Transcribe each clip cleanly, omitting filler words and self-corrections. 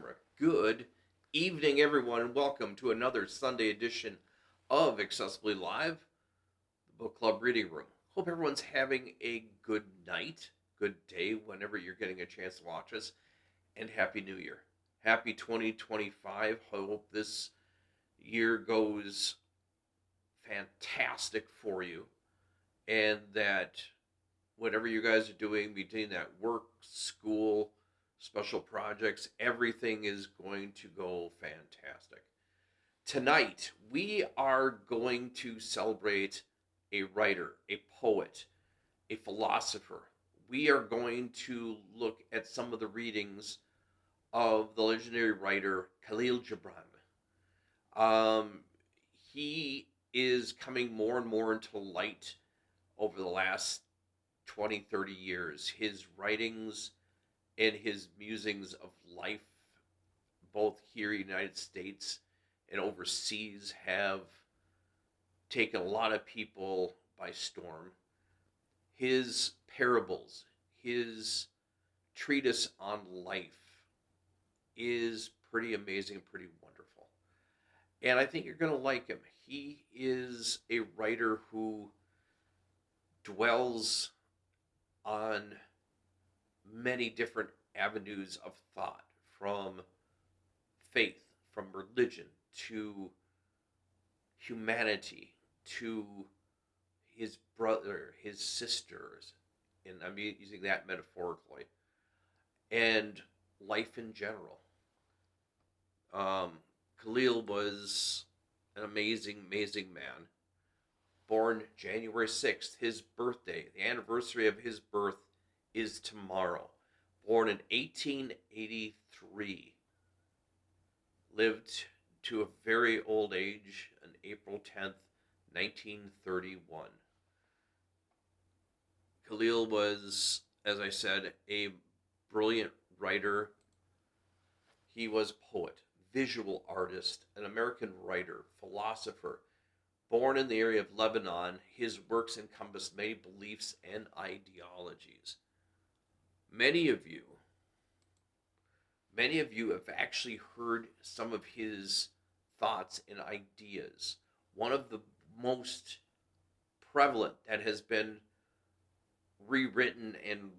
camera. Good evening, everyone, and welcome to another Sunday edition of Accessibly Live, the book club reading room. Hope everyone's having a good night, good day, whenever you're getting a chance to watch us, and Happy New Year. Happy 2025. Hope this year goes fantastic for you, and that whatever you guys are doing, between that work, school, special projects, everything is going to go fantastic. Tonight, we are going to celebrate a writer, a poet, a philosopher. We are going to look at some of the readings of the legendary writer Kahlil Gibran. He is coming more and more into light over the last 20, 30 years. His writings and his musings of life, both here in the United States and overseas, have taken a lot of people by storm. His parables, his treatise on life is pretty amazing, pretty wonderful. And I think you're going to like him. He is a writer who dwells on many different avenues of thought, from faith, from religion, to humanity, to his brother, his sisters, and I'm using that metaphorically, and life in general. Kahlil was an amazing, amazing man. Born January 6th, his birthday, the anniversary of his birth is tomorrow. Born in 1883. Lived to a very old age on April 10th, 1931. Kahlil was, as I said, a brilliant writer. He was a poet, visual artist, an American writer, philosopher. Born in the area of Lebanon, his works encompass many beliefs and ideologies. Many of you have actually heard some of his thoughts and ideas. One of the most prevalent that has been rewritten and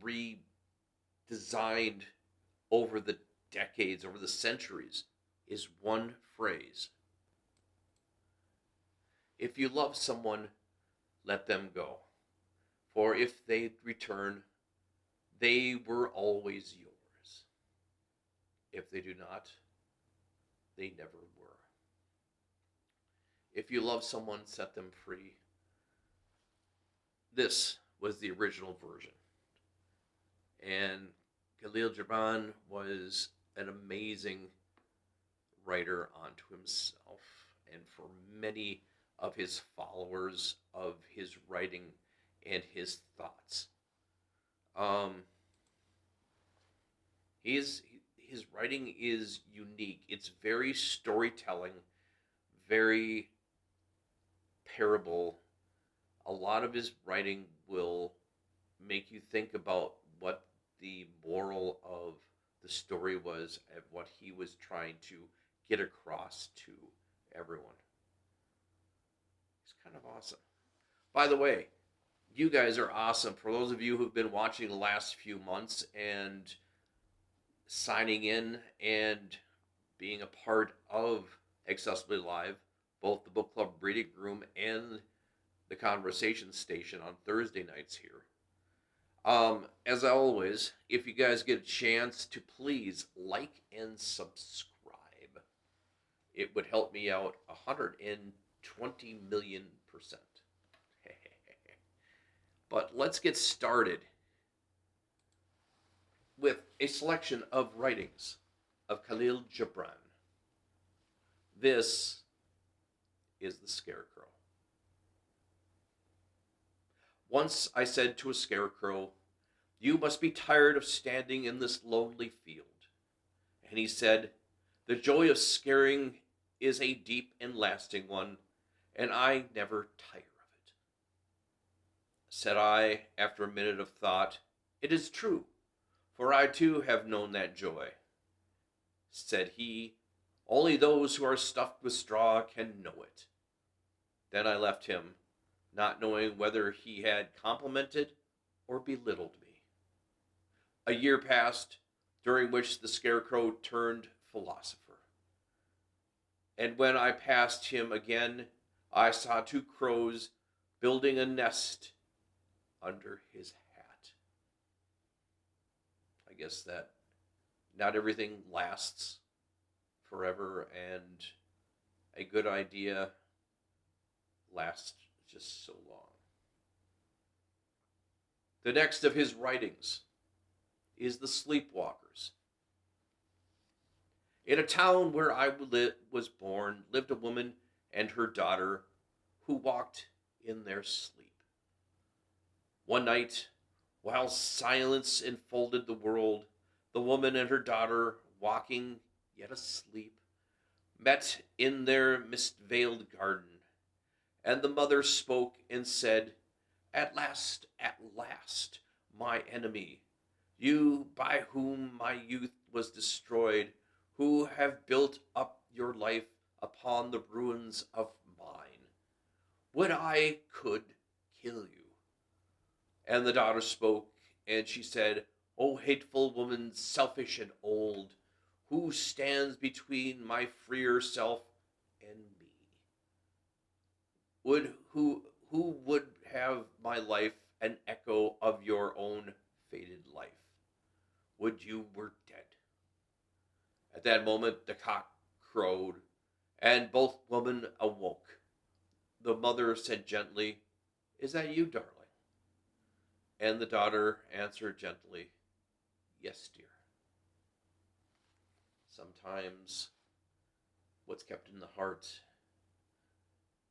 redesigned over the decades, over the centuries, is one phrase: if you love someone, let them go. For if they return, they were always yours. If they do not, they never were. If you love someone, set them free. This was the original version. And Kahlil Gibran was an amazing writer unto himself, and for many of his followers, of his writing and his thoughts. His writing is unique. It's very storytelling, very parable. A lot of his writing will make you think about what the moral of the story was and what he was trying to get across to everyone. It's kind of awesome. By the way, you guys are awesome. For those of you who've been watching the last few months and signing in and being a part of Accessibly Live, both the book club reading room and the conversation station on Thursday nights here. As always, if you guys get a chance to please like and subscribe, it would help me out 120 million %. But let's get started with a selection of writings of Kahlil Gibran. This is The Scarecrow. Once I said to a scarecrow, "You must be tired of standing in this lonely field." And he said, "The joy of scaring is a deep and lasting one, and I never tire of it." Said I, after a minute of thought, "It is true, for I too have known that joy. said he. Only those who are stuffed with straw can know it. Then I left him, not knowing whether he had complimented or belittled me. A year passed, during which the scarecrow turned philosopher. And when I passed him again, I saw two crows building a nest under his hat. I guess that not everything lasts forever, and a good idea lasts just so long. The next of his writings is The Sleepwalkers. In a town where I was born lived a woman and her daughter who walked in their sleep. One night, while silence enfolded the world, the woman and her daughter, walking yet asleep, met in their mist-veiled garden, and the mother spoke and said, at last, my enemy, you by whom my youth was destroyed, who have built up your life upon the ruins of mine, would I could kill you. And the daughter spoke, and she said, O hateful woman, selfish and old, who stands between my freer self and me? Who would have my life an echo of your own faded life? Would you were dead. At that moment the cock crowed, and both women awoke. The mother said gently, Is that you, darling? And the daughter answered gently, Yes, dear. Sometimes what's kept in the heart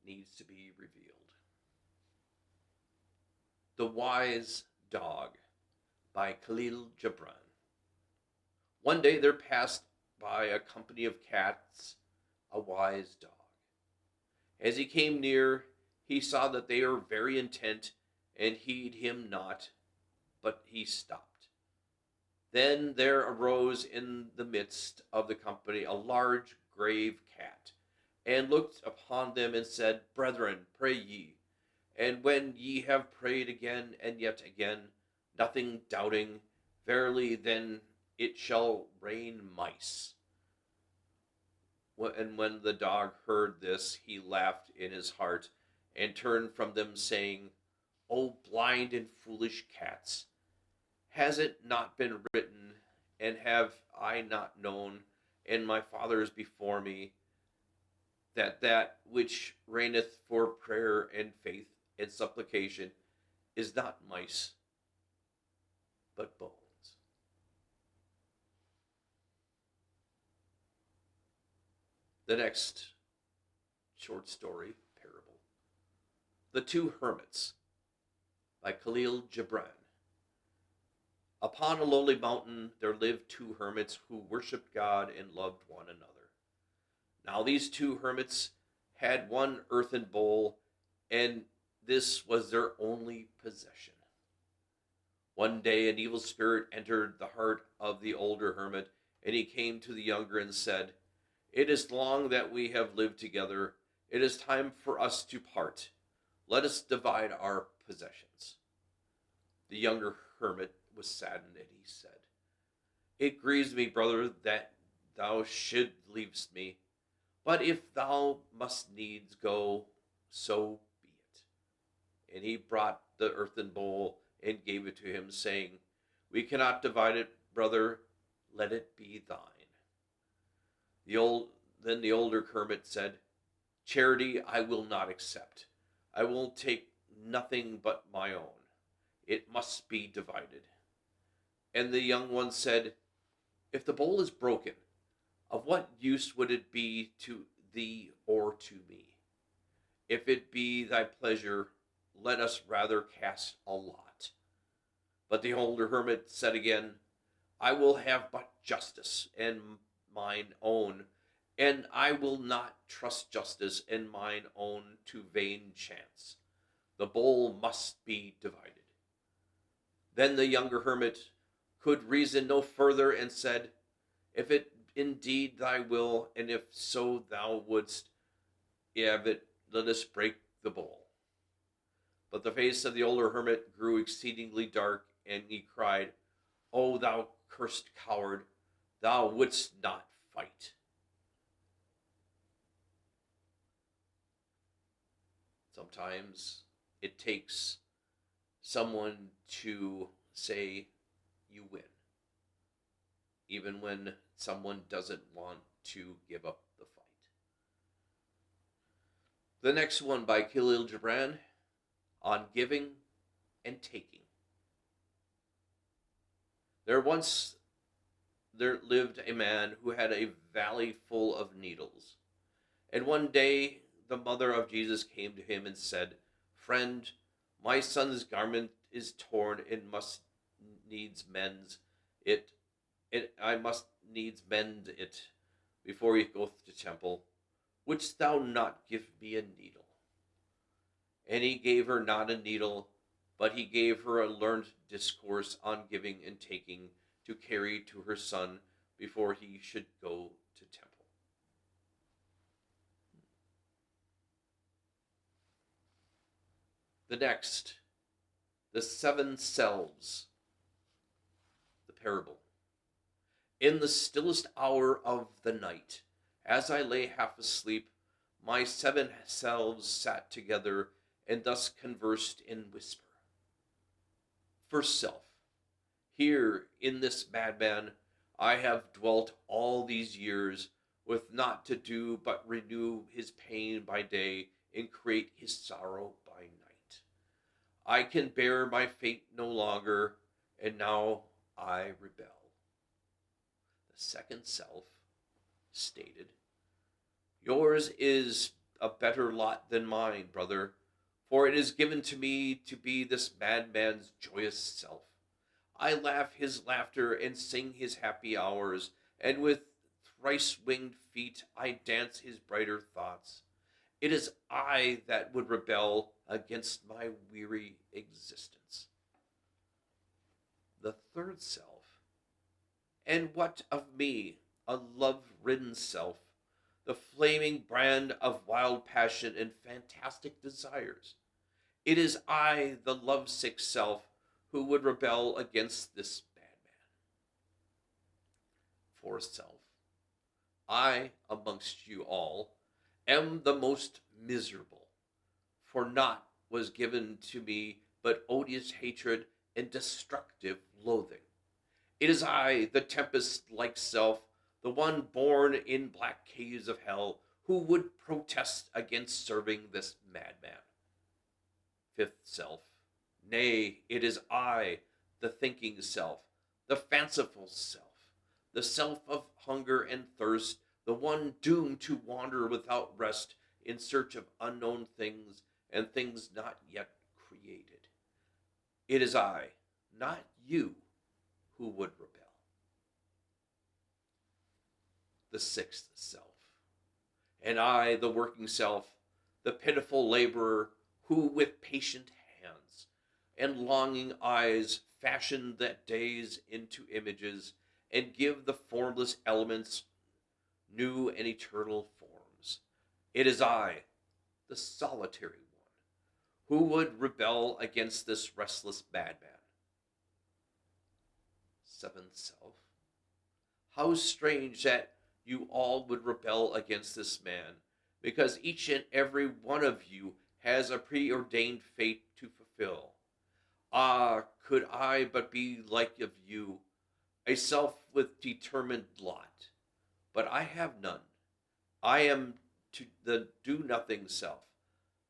needs to be revealed. The Wise Dog by Kahlil Gibran. One day there passed by a company of cats a wise dog. As he came near, he saw that they were very intent and heed him not, but he stopped. Then there arose in the midst of the company a large grave cat, and looked upon them and said, Brethren, pray ye. And when ye have prayed again and yet again, nothing doubting, verily then it shall rain mice. And when the dog heard this, he laughed in his heart, and turned from them, saying, O blind and foolish cats, has it not been written, and have I not known, and my fathers before me, that which reigneth for prayer and faith and supplication is not mice, but bones. The next short story, parable, The Two Hermits by Kahlil Gibran. Upon a lowly mountain there lived two hermits who worshipped God and loved one another. Now these two hermits had one earthen bowl, and this was their only possession. One day an evil spirit entered the heart of the older hermit, and he came to the younger and said, It is long that we have lived together. It is time for us to part. Let us divide our possessions. The younger hermit was saddened, and he said, It grieves me, brother, that thou should leavest me. But if thou must needs go, so be it. And he brought the earthen bowl and gave it to him, saying, We cannot divide it, brother, let it be thine. Then the older hermit said, Charity I will not accept. I will take nothing but my own. It must be divided. And the young one said, If the bowl is broken, of what use would it be to thee or to me? If it be thy pleasure, let us rather cast a lot. But the older hermit said again, I will have but justice and mine own, and I will not trust justice and mine own to vain chance. The bowl must be divided. Then the younger hermit could reason no further and said, If it indeed thy will, and if so thou wouldst have it, let us break the bowl. But the face of the older hermit grew exceedingly dark, and he cried, O thou cursed coward, thou wouldst not fight. Sometimes it takes someone to say, you win, even when someone doesn't want to give up the fight. The next one by Kahlil Gibran, on giving and taking. There lived a man who had a valley full of needles. And one day the mother of Jesus came to him and said, Friend, my son's garment is torn and must needs mend it. I must needs mend it before he goeth to temple. Wouldst thou not give me a needle? And he gave her not a needle, but he gave her a learned discourse on giving and taking to carry to her son before he should go to temple. The next, the 7 selves, the parable. In the stillest hour of the night, as I lay half asleep, my 7 selves sat together and thus conversed in whisper. First self, here in this madman I have dwelt all these years, with naught to do but renew his pain by day and create his sorrow by night. I can bear my fate no longer, and now I rebel. The second self stated, Yours is a better lot than mine, brother, for it is given to me to be this madman's joyous self. I laugh his laughter and sing his happy hours, and with thrice-winged feet I dance his brighter thoughts. It is I that would rebel against my weary existence. The third self, and what of me, a love-ridden self, the flaming brand of wild passion and fantastic desires? It is I, the lovesick self, who would rebel against this madman. Fourth self, I, amongst you all, am the most miserable, for naught was given to me but odious hatred and destructive loathing. It is I, the tempest-like self, the one born in black caves of hell, who would protest against serving this madman. Fifth self, nay, it is I, the thinking self, the fanciful self, the self of hunger and thirst, the one doomed to wander without rest in search of unknown things and things not yet created. It is I, not you, who would rebel. The sixth self, and I, the working self, the pitiful laborer, who with patient hands and longing eyes fashion that days into images and give the formless elements new and eternal forms. It is I, the solitary one, who would rebel against this restless madman. Seventh self, how strange that you all would rebel against this man, because each and every one of you has a preordained fate to fulfill. Ah, could I but be like of you, a self with determined lot. But I have none. I am to the do-nothing self,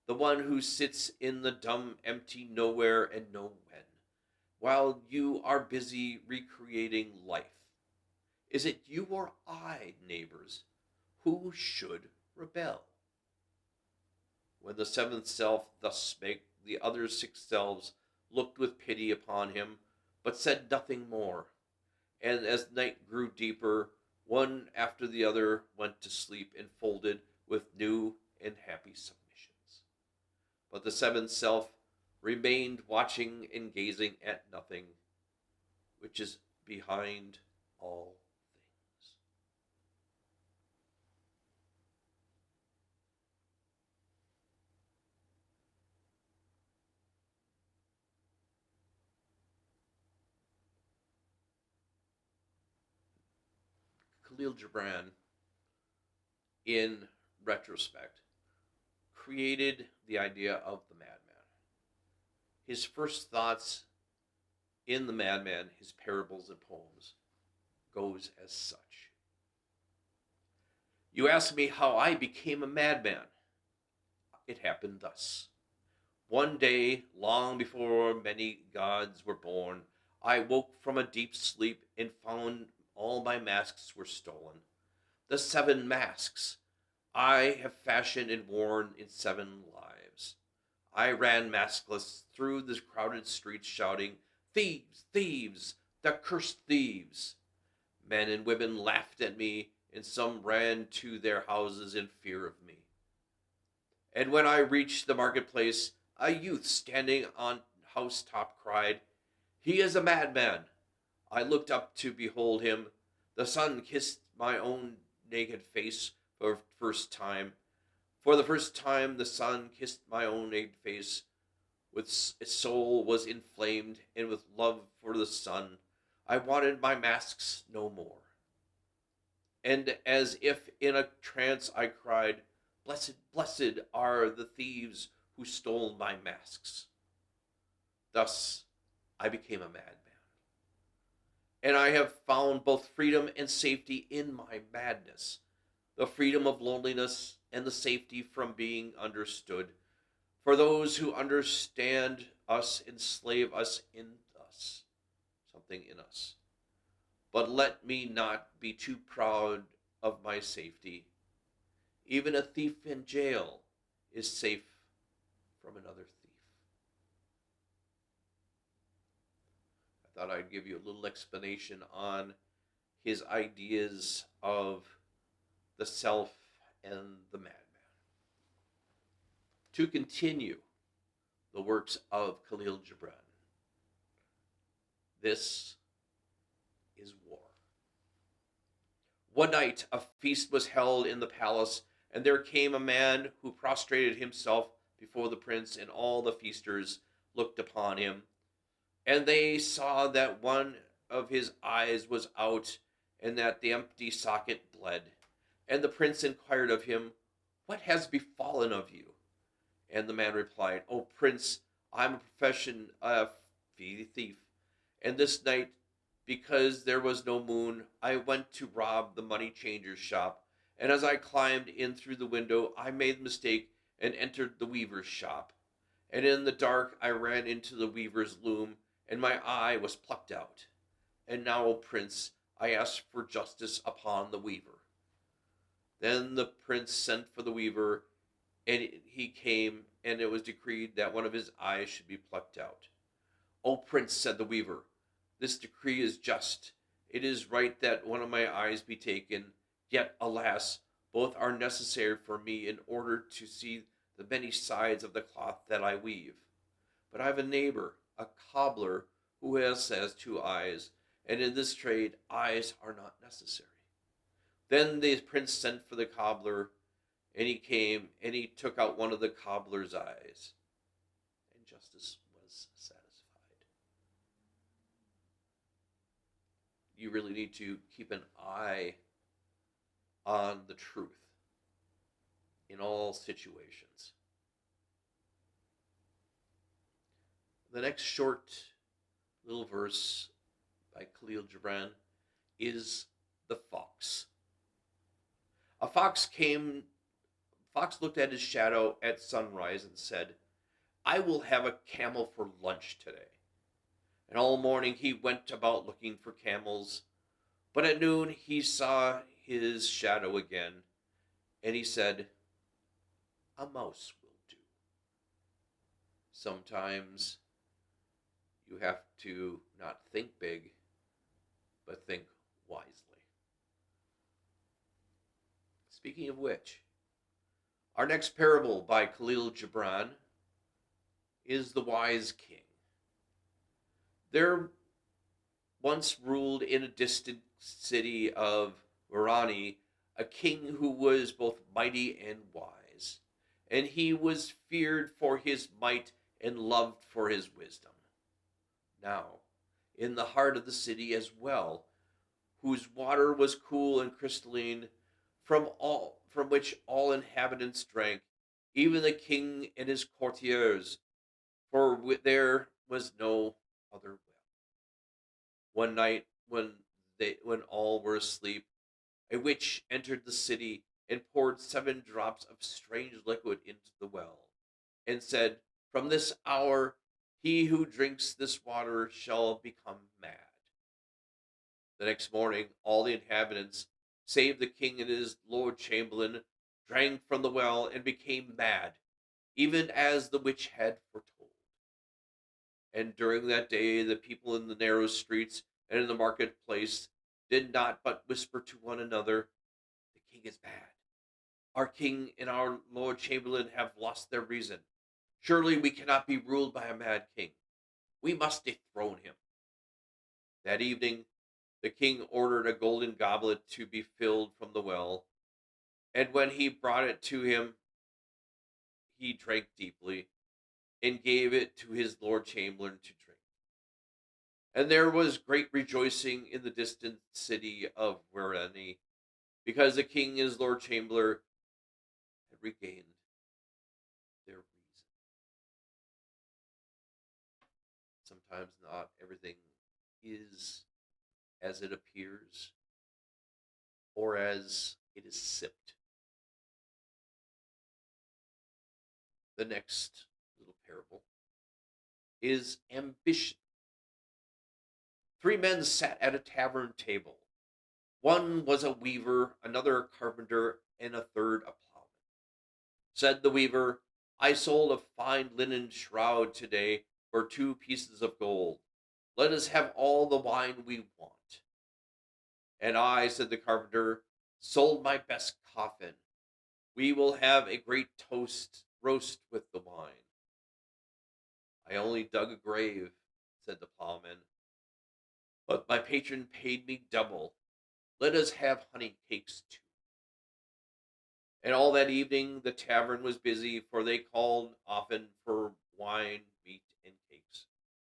the one who sits in the dumb empty nowhere and no when, while you are busy recreating life. Is it you or I, neighbors, who should rebel? When the seventh self thus spake, the other 6 selves looked with pity upon him, but said nothing more. And as night grew deeper, one after the other went to sleep enfolded with new and happy submissions. But the seventh self remained watching and gazing at nothing, which is behind all things. Kahlil Gibran, in retrospect, created the idea of the madman. His first thoughts in the madman, his parables and poems, goes as such. You ask me how I became a madman. It happened thus. One day, long before many gods were born, I woke from a deep sleep and found all my masks were stolen. The 7 masks I have fashioned and worn in 7 lives. I ran maskless through the crowded streets shouting, "Thieves, thieves, the cursed thieves!" Men and women laughed at me, and some ran to their houses in fear of me. And when I reached the marketplace, a youth standing on housetop cried, "He is a madman!" I looked up to behold him. The sun kissed my own naked face for the first time. For the first time, the sun kissed my own naked face. With its soul was inflamed, and with love for the sun, I wanted my masks no more. And as if in a trance, I cried, "Blessed, blessed are the thieves who stole my masks." Thus, I became a madman. And I have found both freedom and safety in my madness. The freedom of loneliness and the safety from being understood. For those who understand us enslave us in us, something in us. But let me not be too proud of my safety. Even a thief in jail is safe from another thief. I thought I'd give you a little explanation on his ideas of the self and the madman. To continue the works of Kahlil Gibran, this is war. One night a feast was held in the palace, and there came a man who prostrated himself before the prince, and all the feasters looked upon him. And they saw that one of his eyes was out, and that the empty socket bled. And the prince inquired of him, "What has befallen of you?" And the man replied, "O prince, I am a profession thief, and this night, because there was no moon, I went to rob the money changer's shop, and as I climbed in through the window, I made the mistake and entered the weaver's shop. And in the dark I ran into the weaver's loom, and my eye was plucked out. And now, O prince, I ask for justice upon the weaver." Then the prince sent for the weaver, and he came, and it was decreed that one of his eyes should be plucked out. "O prince," said the weaver, "this decree is just. It is right that one of my eyes be taken, yet, alas, both are necessary for me in order to see the many sides of the cloth that I weave. But I have a neighbor, a cobbler, who has 2 eyes, and in this trade eyes are not necessary." Then the prince sent for the cobbler, and he came, and he took out one of the cobbler's eyes, and justice was satisfied. You really need to keep an eye on the truth in all situations. The next short little verse by Kahlil Gibran is the fox. A fox looked at his shadow at sunrise and said, "I will have a camel for lunch today." And all morning he went about looking for camels. But at noon he saw his shadow again, and he said, "A mouse will do." Sometimes you have to not think big, but think wisely. Speaking of which, our next parable by Kahlil Gibran is the wise king. There once ruled in a distant city of Varani a king who was both mighty and wise, and he was feared for his might and loved for his wisdom. Now, in the heart of the city as well, whose water was cool and crystalline, from which all inhabitants drank, even the king and his courtiers, for there was no other well. One night, when all were asleep, a witch entered the city and poured 7 drops of strange liquid into the well, and said, "From this hour, he who drinks this water shall become mad." The next morning, all the inhabitants, save the king and his lord chamberlain, drank from the well and became mad, even as the witch had foretold. And during that day, the people in the narrow streets and in the marketplace did not but whisper to one another, "The king is mad. Our king and our lord chamberlain have lost their reason. Surely we cannot be ruled by a mad king. We must dethrone him." That evening, the king ordered a golden goblet to be filled from the well, and when he brought it to him, he drank deeply and gave it to his lord chamberlain to drink. And there was great rejoicing in the distant city of Verani, because the king and his lord chamberlain had regained their reason. Sometimes not everything is as it appears or as it is sipped. The next little parable is ambition. 3 men sat at a tavern table. One was a weaver, another a carpenter, and a third a plowman. Said the weaver, "I sold a fine linen shroud today for 2 pieces of gold. Let us have all the wine we want." "And I," said the carpenter, "sold my best coffin. We will have a great roast with the wine." "I only dug a grave," said the plowman, "but my patron paid me double. Let us have honey cakes too." And all that evening the tavern was busy, for they called often for wine, meat, and cakes,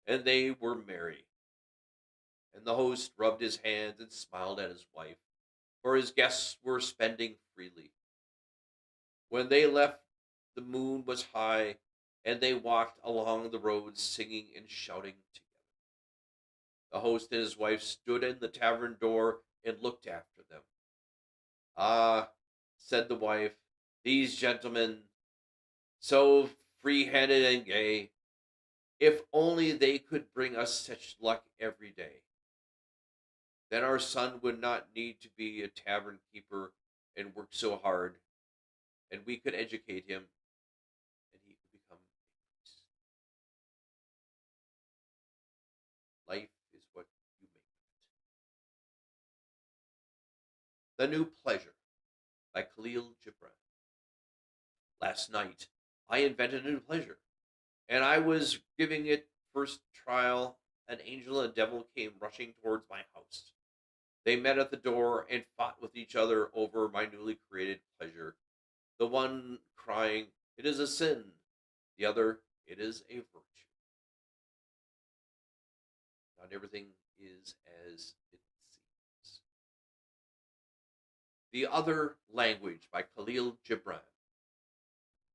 and they were merry. And the host rubbed his hands and smiled at his wife, for his guests were spending freely. When they left, the moon was high, and they walked along the road singing and shouting together. The host and his wife stood in the tavern door and looked after them. "Ah," said the wife, "these gentlemen, so free-handed and gay, if only they could bring us such luck every day. Then our son would not need to be a tavern keeper and work so hard, and we could educate him, and he could become a priest." Life is what you make of it. The New Pleasure by Kahlil Gibran. Last night, I invented a new pleasure, and I was giving it first trial. An angel and a devil came rushing towards my house. They met at the door and fought with each other over my newly created pleasure. The one crying, "It is a sin," the other, "It is a virtue." Not everything is as it seems. The Other Language by Kahlil Gibran.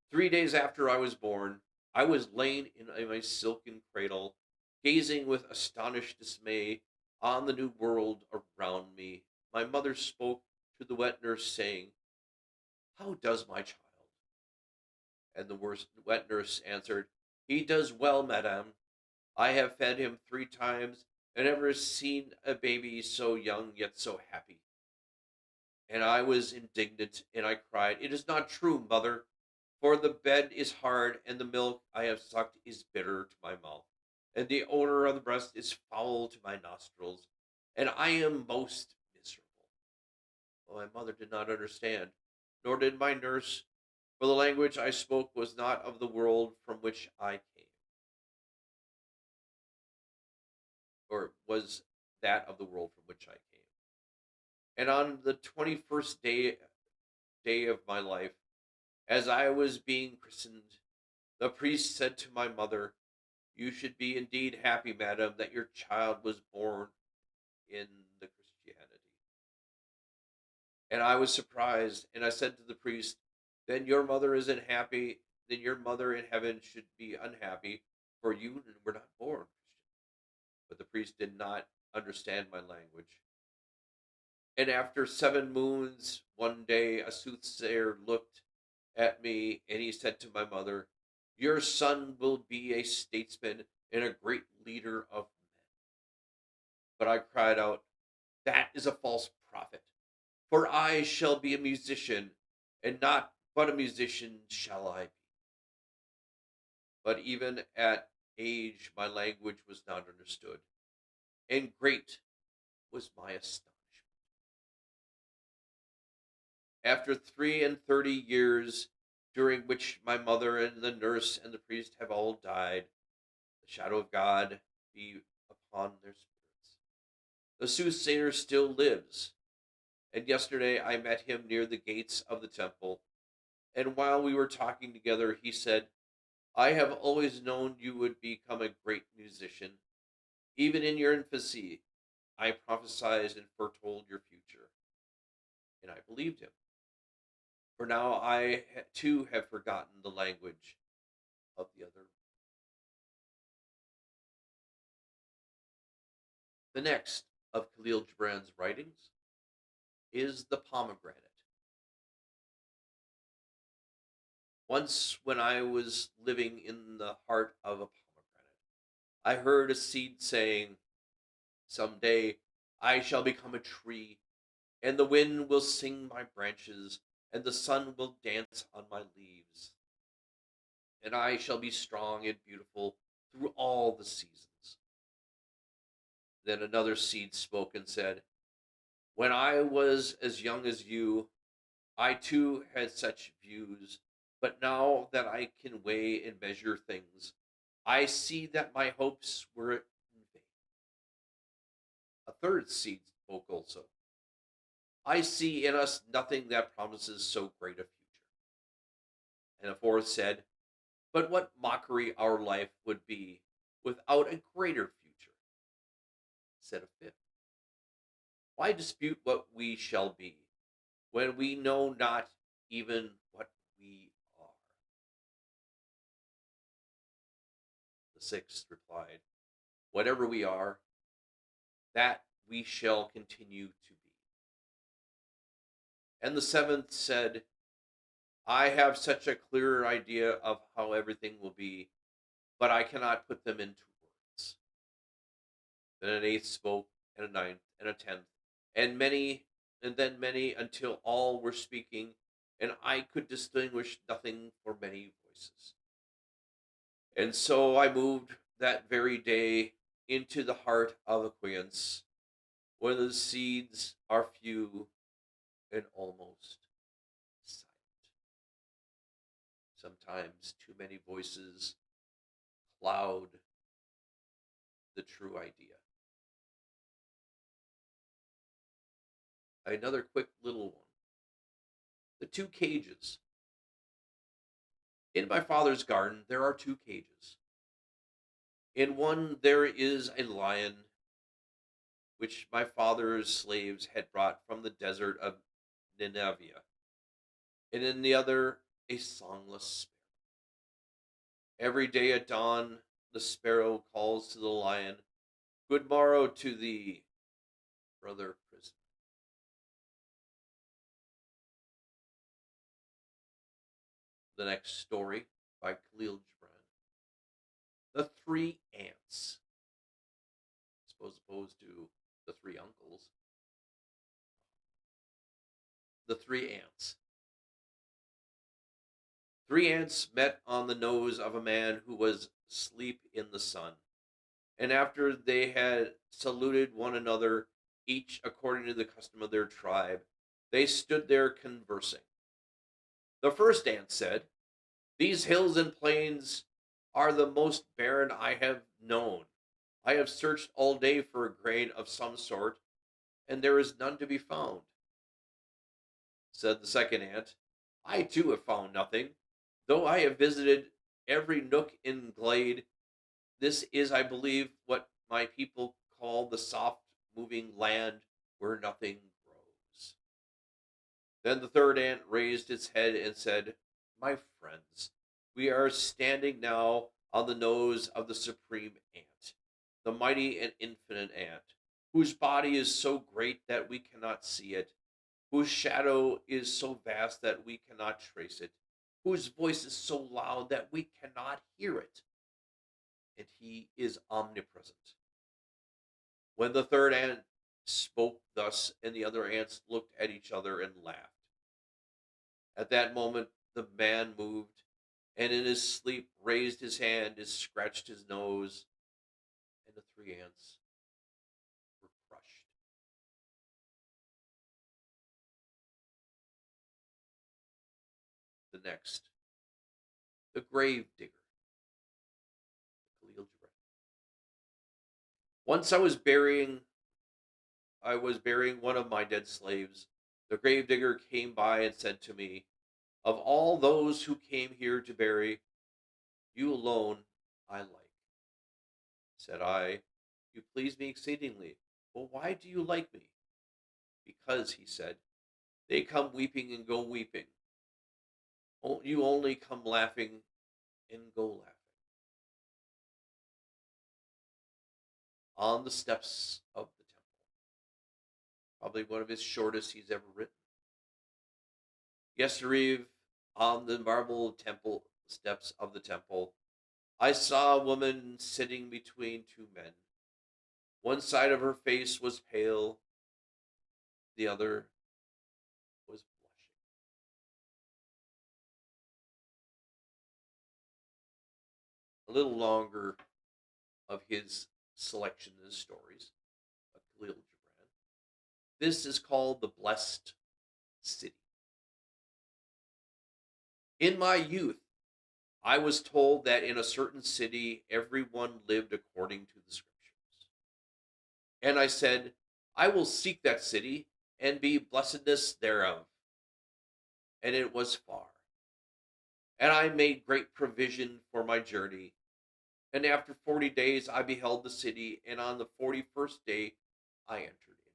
3 days after I was born, I was laying in my silken cradle, gazing with astonished dismay on the new world around me. My mother spoke to the wet nurse, saying, "How does my child?" And the wet nurse answered, "He does well, madame. I have fed him 3 times, and never seen a baby so young yet so happy." And I was indignant, and I cried, "It is not true, mother, for the bed is hard, and the milk I have sucked is bitter to my mouth, and the odor of the breast is foul to my nostrils, and I am most miserable." Well, my mother did not understand, nor did my nurse, for the language I spoke was not of the world from which I came, or was that of the world from which I came. And on the 21st day of my life, as I was being christened, the priest said to my mother, "You should be indeed happy, madam, that your child was born in the Christianity." And I was surprised, and I said to the priest, "Then your mother isn't happy. Then your mother in heaven should be unhappy, for you were not born Christian." But the priest did not understand my language. And after 7 moons, one day a soothsayer looked at me, and he said to my mother, "Your son will be a statesman and a great leader of men." But I cried out, "That is a false prophet. For I shall be a musician, and not but a musician shall I be." But even at age my language was not understood, and great was my astonishment. After 33 years, during which my mother and the nurse and the priest have all died, the shadow of God be upon their spirits. The soothsayer still lives, and yesterday I met him near the gates of the temple, and while we were talking together, he said, "I have always known you would become a great musician. Even in your infancy, I prophesied and foretold your future." And I believed him. For now I too have forgotten the language of the other. The next of Kahlil Gibran's writings is The Pomegranate. Once, when I was living in the heart of a pomegranate, I heard a seed saying, "Some day I shall become a tree, and the wind will sing my branches, and the sun will dance on my leaves, and I shall be strong and beautiful through all the seasons." Then another seed spoke and said, "When I was as young as you, I too had such views, but now that I can weigh and measure things, I see that my hopes were in vain." A third seed spoke also, "I see in us nothing that promises so great a future." And a fourth said, "But what mockery our life would be without a greater future." Said a fifth, "Why dispute what we shall be, when we know not even what we are?" The sixth replied, "Whatever we are, that we shall continue to be." And the seventh said, "I have such a clear idea of how everything will be, but I cannot put them into words." Then an eighth spoke, and a ninth, and a tenth, and many, and then many, until all were speaking, and I could distinguish nothing for many voices. And so I moved that very day into the heart of acquaintance, where the seeds are few and almost silent. Sometimes too many voices cloud the true idea. Another quick little one. The two cages. In my father's garden, there are two cages. In one, there is a lion, which my father's slaves had brought from the desert of Nineveh, and in the other, a songless sparrow. Every day at dawn, the sparrow calls to the lion, "Good morrow to thee, brother prisoner." The next story by Kahlil Gibran. The Three Ants. As opposed to the Three Uncles. The Three Ants. Three ants met on the nose of a man who was asleep in the sun. And after they had saluted one another, each according to the custom of their tribe, they stood there conversing. The first ant said, "These hills and plains are the most barren I have known. I have searched all day for a grain of some sort, and there is none to be found." Said the second ant, "I too have found nothing, though I have visited every nook and glade. This is, I believe, what my people call the soft moving land where nothing grows." Then the third ant raised its head and said, "My friends, we are standing now on the nose of the supreme ant, the mighty and infinite ant, whose body is so great that we cannot see it, whose shadow is so vast that we cannot trace it, whose voice is so loud that we cannot hear it, and he is omnipresent." When the third ant spoke thus, and the other ants looked at each other and laughed. At that moment, the man moved, and in his sleep raised his hand and scratched his nose, and the three ants were crushed. The next, the grave digger, Kahlil Gibran. Once I was burying one of my dead slaves. The grave digger came by and said to me, "Of all those who came here to bury, you alone I like." Said I, "You please me exceedingly. Well, why do you like me?" "Because," he said, "they come weeping and go weeping. You only come laughing and go laughing." On the steps of the temple. Probably one of his shortest he's ever written. Yestereve, on the marble temple steps of the temple, I saw a woman sitting between two men. One side of her face was pale, the other was blushing. A little longer of his selection of stories of Kahlil Gibran. This is called The Blessed City. In my youth, I was told that in a certain city everyone lived according to the scriptures. And I said, "I will seek that city and be blessedness thereof." And it was far. And I made great provision for my journey. And after 40 days I beheld the city, and on the 41st day I entered into it.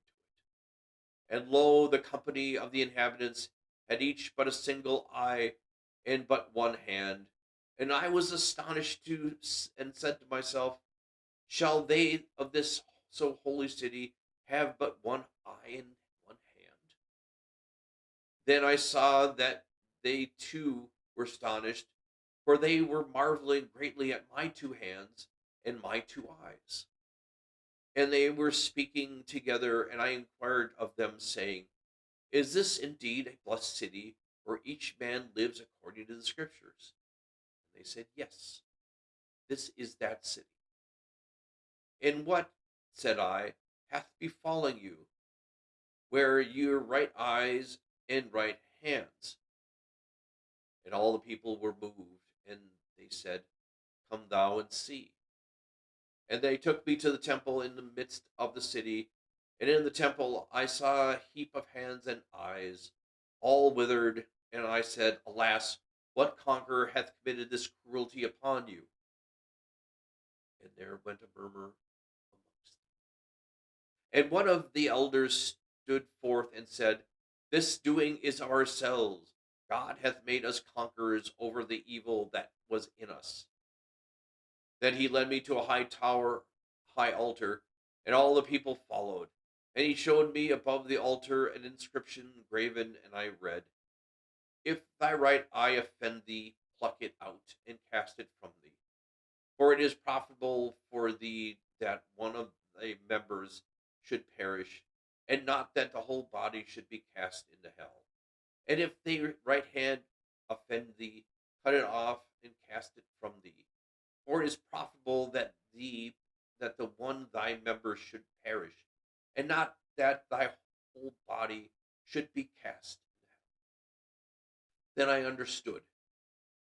And lo, the company of the inhabitants had each but a single eye and but one hand. And I was astonished and said to myself, "Shall they of this so holy city have but one eye and one hand?" Then I saw that they too were astonished, for they were marveling greatly at my two hands and my two eyes. And they were speaking together, and I inquired of them, saying, "Is this indeed a blessed city, where each man lives according to the scriptures?" And they said, "Yes, this is that city." "And what," said I, "hath befallen you, where your right eyes and right hands?" And all the people were moved, and they said, "Come thou and see." And they took me to the temple in the midst of the city, and in the temple I saw a heap of hands and eyes, all withered. And I said, "Alas, what conqueror hath committed this cruelty upon you?" And there went a murmur amongst them. And one of the elders stood forth and said, "This doing is of ourselves. God hath made us conquerors over the evil that was in us." Then he led me to a high altar, and all the people followed. And he showed me above the altar an inscription graven, and I read, "If thy right eye offend thee, pluck it out and cast it from thee. For it is profitable for thee that one of thy members should perish, and not that the whole body should be cast into hell. And if thy right hand offend thee, cut it off and cast it from thee. For it is profitable that the one thy member should perish, and not that thy whole body should be cast into hell." Then I understood,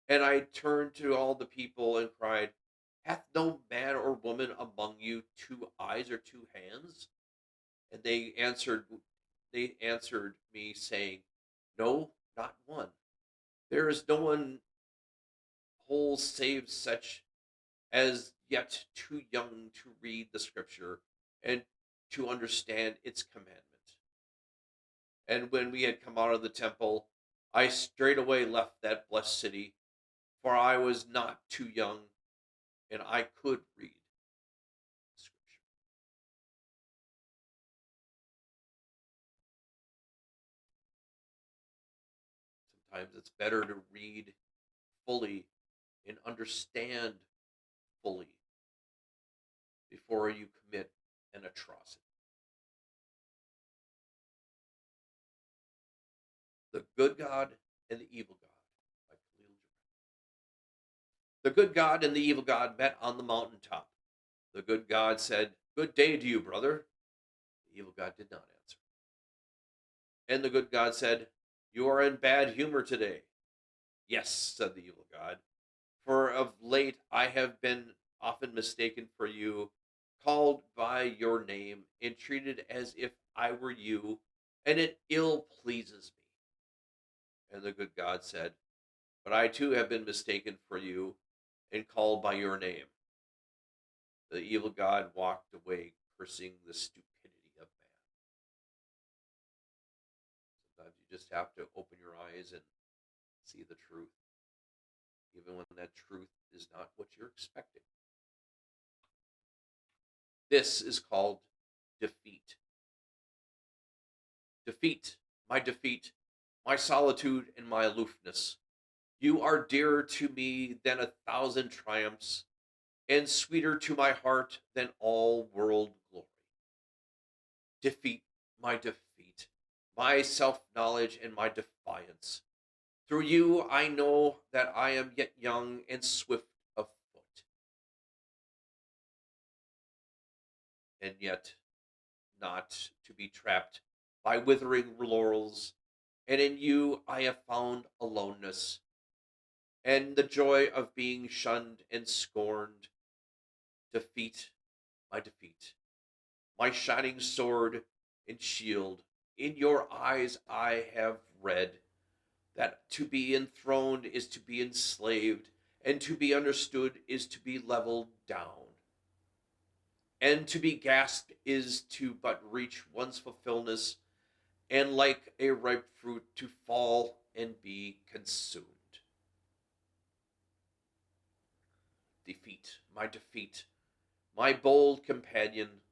and I turned to all the people and cried, "Hath no man or woman among you two eyes or two hands?" And they answered me, saying, "No, not one. There is no one whole save such as yet too young to read the scripture and to understand its commandment." And when we had come out of the temple, I straightway left that blessed city, for I was not too young, and I could read Scripture. Sometimes it's better to read fully and understand fully before you commit an atrocity. The Good God and the Evil God by Kahlil Gibran. The good God and the evil God met on the mountain top. The good God said, "Good day to you, brother." The evil God did not answer. And the good God said, "You are in bad humor today." "Yes," said the evil God, "for of late I have been often mistaken for you, called by your name, and treated as if I were you, and it ill pleases me." And the good God said, "But I too have been mistaken for you, and called by your name." The evil God walked away, cursing the stupidity of man. Sometimes you just have to open your eyes and see the truth, even when that truth is not what you're expecting. This is called defeat. Defeat, my solitude and my aloofness. You are dearer to me than 1,000 triumphs, and sweeter to my heart than all world glory. Defeat, my self knowledge and my defiance. Through you I know that I am yet young and swift of foot, and yet not to be trapped by withering laurels. And in you I have found aloneness, and the joy of being shunned and scorned. Defeat, my shining sword and shield. In your eyes I have read that to be enthroned is to be enslaved, and to be understood is to be leveled down, and to be gasped is to but reach one's fulfillment, and like a ripe fruit to fall and be consumed. Defeat, my bold companion.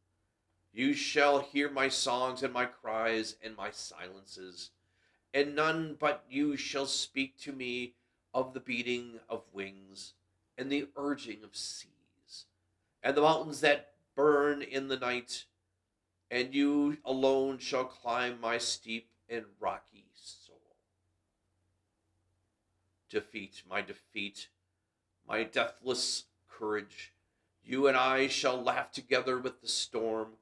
You shall hear my songs and my cries and my silences, and none but you shall speak to me of the beating of wings and the urging of seas and the mountains that burn in the night, and you alone shall climb my steep and rocky soul. Defeat, my deathless courage. You and I shall laugh together with the storm,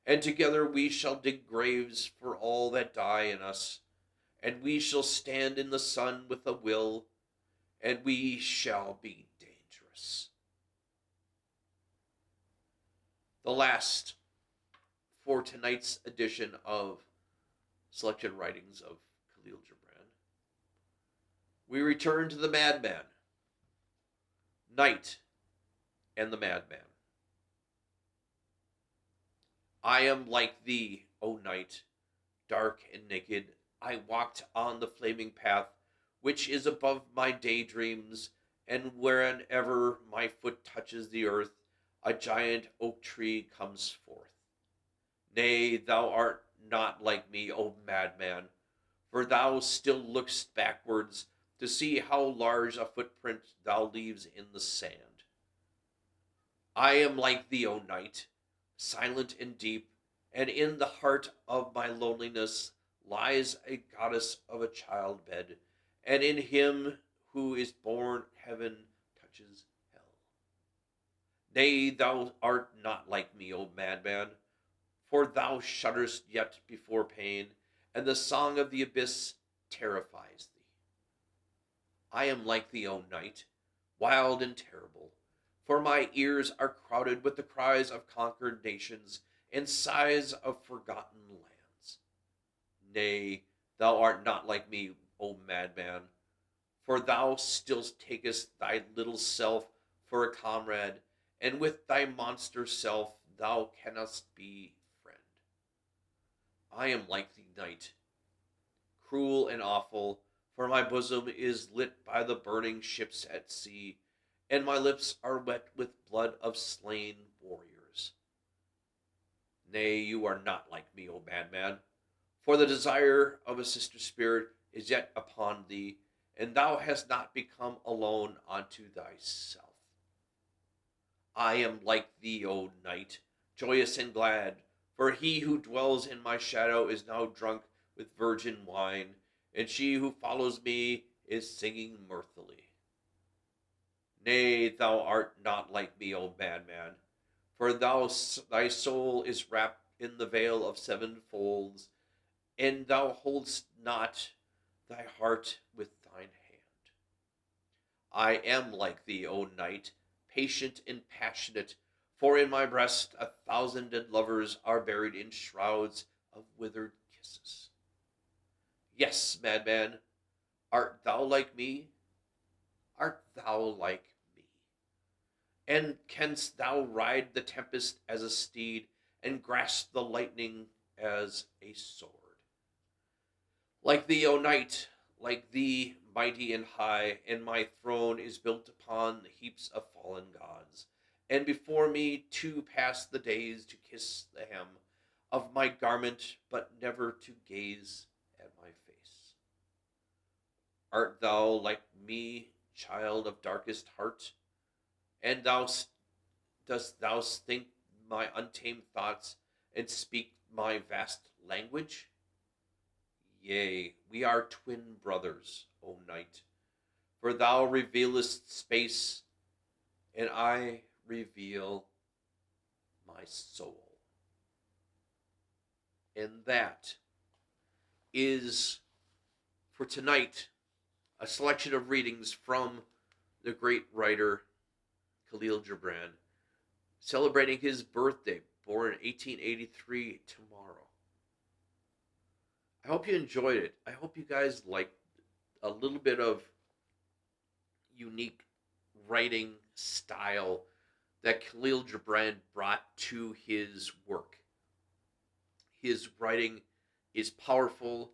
and together we shall dig graves for all that die in us, and we shall stand in the sun with a will, and we shall be dangerous. The last for tonight's edition of Selected Writings of Kahlil Gibran, we return to the madman, Night and the Madman. I am like thee, O night, dark and naked. I walked on the flaming path which is above my daydreams, and wherever my foot touches the earth, a giant oak tree comes forth. Nay, thou art not like me, O madman, for thou still look'st backwards to see how large a footprint thou leaves in the sand. I am like thee, O night, silent and deep, and in the heart of my loneliness lies a goddess of a childbed, and in him who is born heaven touches hell. Nay, thou art not like me, O madman, for thou shudderest yet before pain, and the song of the abyss terrifies thee. I am like thee, O night, wild and terrible, for my ears are crowded with the cries of conquered nations and sighs of forgotten lands. Nay, thou art not like me, O madman, for thou still takest thy little self for a comrade, and with thy monster self thou canst be friend. I am like thee, night, cruel and awful, for my bosom is lit by the burning ships at sea, and my lips are wet with blood of slain warriors. Nay, you are not like me, O madman, for the desire of a sister spirit is yet upon thee, and thou hast not become alone unto thyself. I am like thee, O knight, joyous and glad, for he who dwells in my shadow is now drunk with virgin wine, and she who follows me is singing mirthfully. Nay, thou art not like me, O madman, for thy soul is wrapped in the veil of seven folds, and thou holdst not thy heart with thine hand. I am like thee, O knight, patient and passionate, for in my breast 1,000 dead lovers are buried in shrouds of withered kisses. Yes, madman, art thou like me? Art thou like me? And canst thou ride the tempest as a steed, and grasp the lightning as a sword? Like thee, O knight, like thee, mighty and high, and my throne is built upon the heaps of fallen gods. And before me too pass the days to kiss the hem of my garment, but never to gaze at my face. Art thou like me, child of darkest heart? And dost thou think my untamed thoughts and speak my vast language? Yea, we are twin brothers, O night, for thou revealest space, and I reveal my soul. And that is, for tonight, a selection of readings from the great writer Kahlil Gibran, celebrating his birthday, born in 1883, tomorrow. I hope you enjoyed it. I hope you guys liked a little bit of unique writing style that Kahlil Gibran brought to his work. His writing is powerful,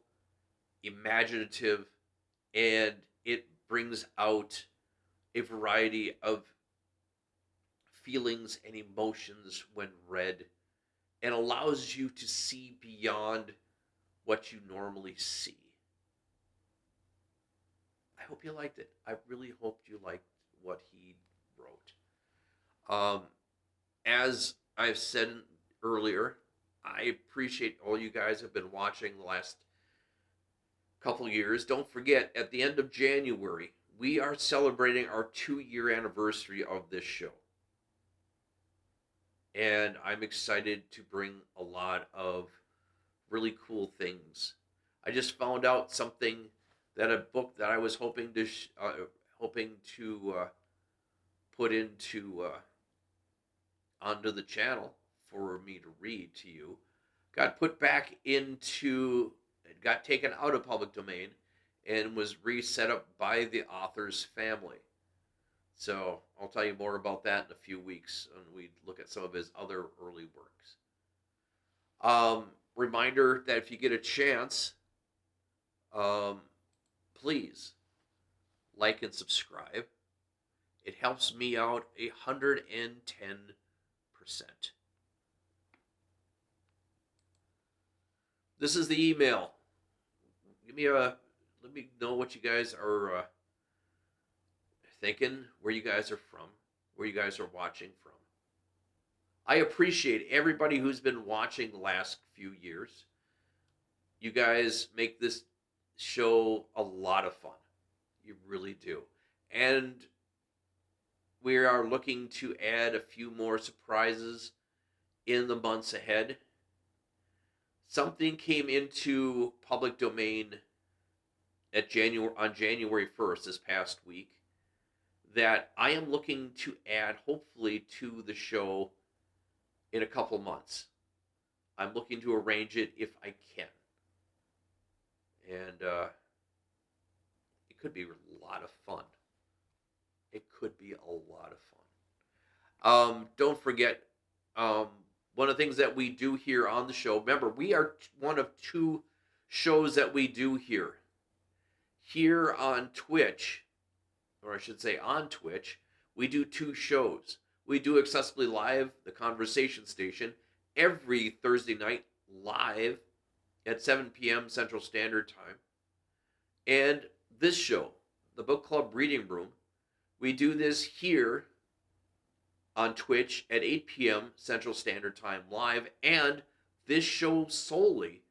imaginative, and it brings out a variety of feelings and emotions when read, and allows you to see beyond what you normally see. I hope you liked it. I really hoped you liked what he wrote. As I've said earlier, I appreciate all you guys have been watching the last couple years. Don't forget, at the end of January, we are celebrating our 2-year anniversary of this show. And I'm excited to bring a lot of really cool things. I just found out something, that a book that I was hoping to put into onto the channel for me to read to you got put back into, it got taken out of public domain and was reset up by the author's family. So I'll tell you more about that in a few weeks when we look at some of his other early works. Reminder that if you get a chance, please like and subscribe. It helps me out 110%. This is the email. Let me know what you guys are thinking, where you guys are from, where you guys are watching from. I appreciate everybody who's been watching the last few years. You guys make this show a lot of fun. You really do. And we are looking to add a few more surprises in the months ahead. Something came into public domain on January 1st, this past week, that I am looking to add, hopefully, to the show in a couple months. I'm looking to arrange it if I can. And it could be a lot of fun. It could be a lot of fun. Don't forget, one of the things that we do here on the show, remember, we are one of 2 shows that we do here. Here on Twitch, or I should say on Twitch, we do 2 shows. We do Accessibly Live, the conversation station, every Thursday night live at 7 p.m. Central Standard Time. And this show, the Book Club Reading Room, we do this here on Twitch at 8 p.m. Central Standard Time live. And this show solely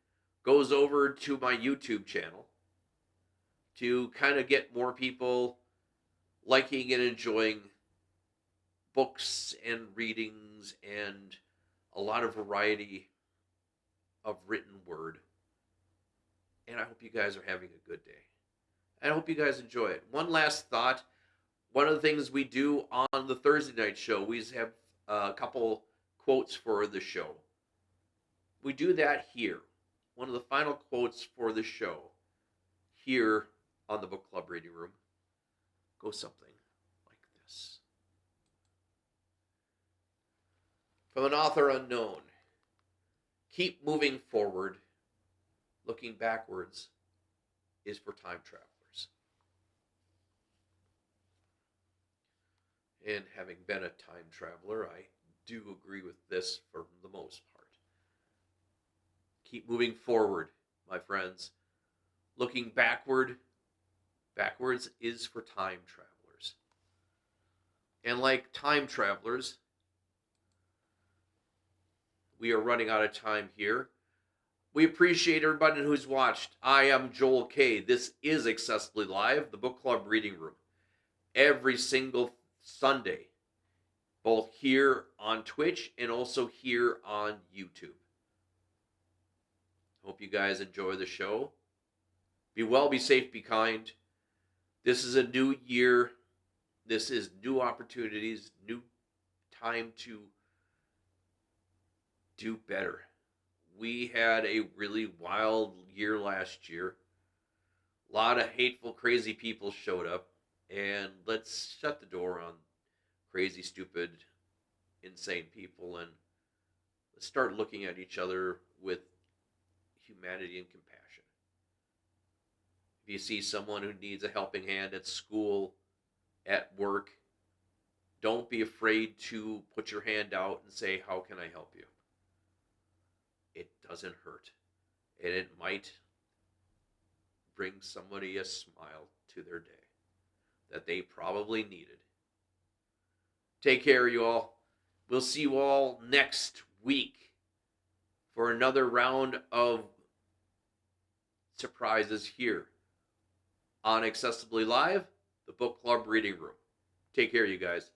goes over to my YouTube channel to kind of get more people liking and enjoying books and readings and a lot of variety of written word. And I hope you guys are having a good day. And I hope you guys enjoy it. One last thought. One of the things we do on the Thursday night show, we have a couple quotes for the show. We do that here. One of the final quotes for the show here on the Book Club Reading Room goes something like this. From an author unknown. Keep moving forward. Looking backwards is for time travelers. And having been a time traveler, I do agree with this for the most part. Keep moving forward, my friends. Looking backwards is for time travelers. And like time travelers, we are running out of time here. We appreciate everybody who's watched. I am Joel K. This is Accessibly Live, the Book Club Reading Room. Every single Sunday, both here on Twitch and also here on YouTube. Hope you guys enjoy the show. Be well, be safe, be kind. This is a new year. This is new opportunities, new time to do better. We had a really wild year last year. A lot of hateful, crazy people showed up. And let's shut the door on crazy, stupid, insane people. And let's start looking at each other with humanity and compassion. If you see someone who needs a helping hand at school, at work, don't be afraid to put your hand out and say, how can I help you? It doesn't hurt. And it might bring somebody a smile to their day that they probably needed. Take care, you all. We'll see you all next week for another round of surprises here on Accessibly Live, the Book Club Reading Room. Take care, you guys.